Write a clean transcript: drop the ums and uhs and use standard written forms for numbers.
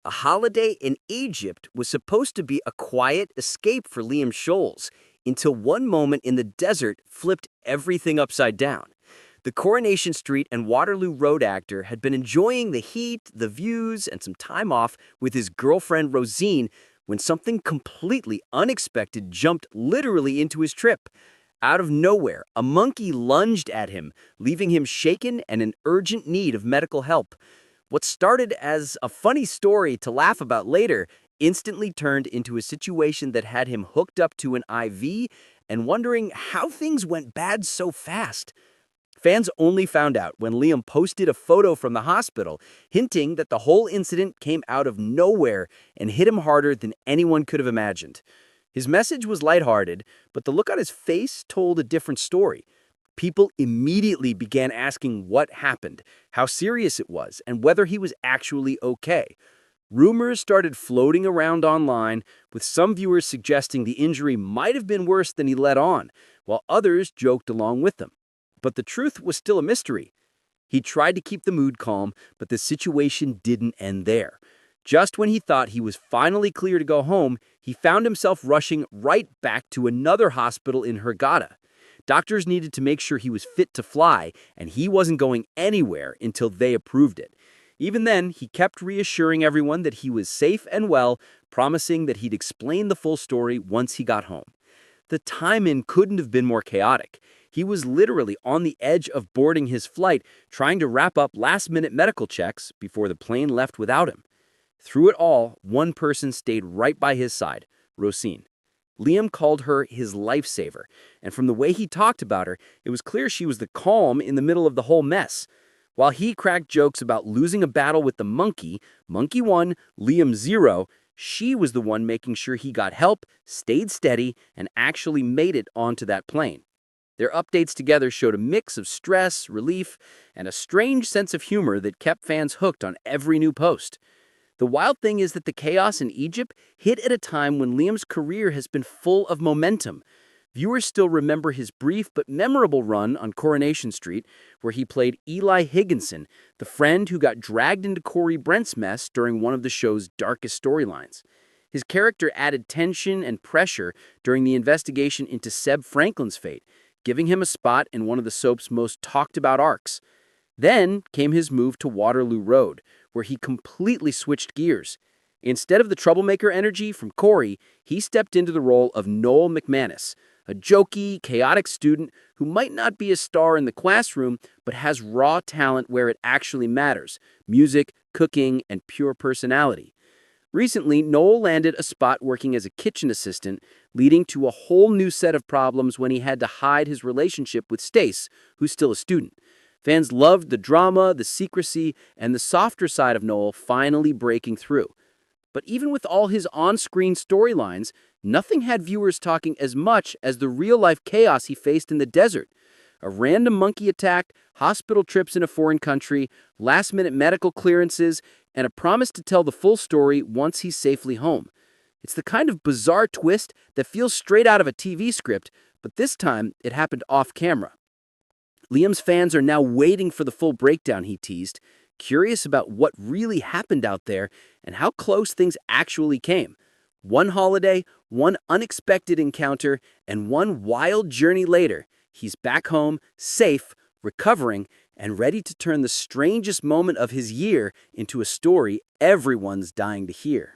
A holiday in Egypt was supposed to be a quiet escape for Liam Scholes until one moment in the desert flipped everything upside down. The Coronation Street and Waterloo Road actor had been enjoying the heat, the views, and some time off with his girlfriend Roisin when something completely unexpected jumped literally into his trip. Out of nowhere, a monkey lunged at him, leaving him shaken and in urgent need of medical help. What started as a funny story to laugh about later instantly turned into a situation that had him hooked up to an IV and wondering how things went bad so fast. Fans only found out when Liam posted a photo from the hospital, hinting that the whole incident came out of nowhere and hit him harder than anyone could have imagined. His message was lighthearted, but the look on his face told a different story. People immediately began asking what happened, how serious it was, and whether he was actually okay. Rumors started floating around online, with some viewers suggesting the injury might have been worse than he let on, while others joked along with them. But the truth was still a mystery. He tried to keep the mood calm, but the situation didn't end there. Just when he thought he was finally clear to go home, he found himself rushing right back to another hospital in Hurghada. Doctors needed to make sure he was fit to fly, and he wasn't going anywhere until they approved it. Even then, he kept reassuring everyone that he was safe and well, promising that he'd explain the full story once he got home. The timing couldn't have been more chaotic. He was literally on the edge of boarding his flight, trying to wrap up last-minute medical checks before the plane left without him. Through it all, one person stayed right by his side, Roisin. Liam called her his lifesaver, and from the way he talked about her, it was clear she was the calm in the middle of the whole mess. While he cracked jokes about losing a battle with the monkey 1, Liam 0, she was the one making sure he got help, stayed steady, and actually made it onto that plane. Their updates together showed a mix of stress, relief, and a strange sense of humor that kept fans hooked on every new post. The wild thing is that the chaos in Egypt hit at a time when Liam's career has been full of momentum. Viewers still remember his brief but memorable run on Coronation Street, where he played Eli Higginson, the friend who got dragged into Corey Brent's mess during one of the show's darkest storylines. His character added tension and pressure during the investigation into Seb Franklin's fate, giving him a spot in one of the soap's most talked-about arcs. Then came his move to Waterloo Road, where he completely switched gears. Instead of the troublemaker energy from Corey, he stepped into the role of Noel McManus, a jokey, chaotic student who might not be a star in the classroom, but has raw talent where it actually matters: music, cooking, and pure personality. Recently, Noel landed a spot working as a kitchen assistant, leading to a whole new set of problems when he had to hide his relationship with Stace, who's still a student. Fans loved the drama, the secrecy, and the softer side of Noel finally breaking through. But even with all his on-screen storylines, nothing had viewers talking as much as the real-life chaos he faced in the desert. A random monkey attack, hospital trips in a foreign country, last-minute medical clearances, and a promise to tell the full story once he's safely home. It's the kind of bizarre twist that feels straight out of a TV script, but this time it happened off-camera. Liam's fans are now waiting for the full breakdown, he teased, curious about what really happened out there and how close things actually came. One holiday, one unexpected encounter, and one wild journey later, he's back home, safe, recovering, and ready to turn the strangest moment of his year into a story everyone's dying to hear.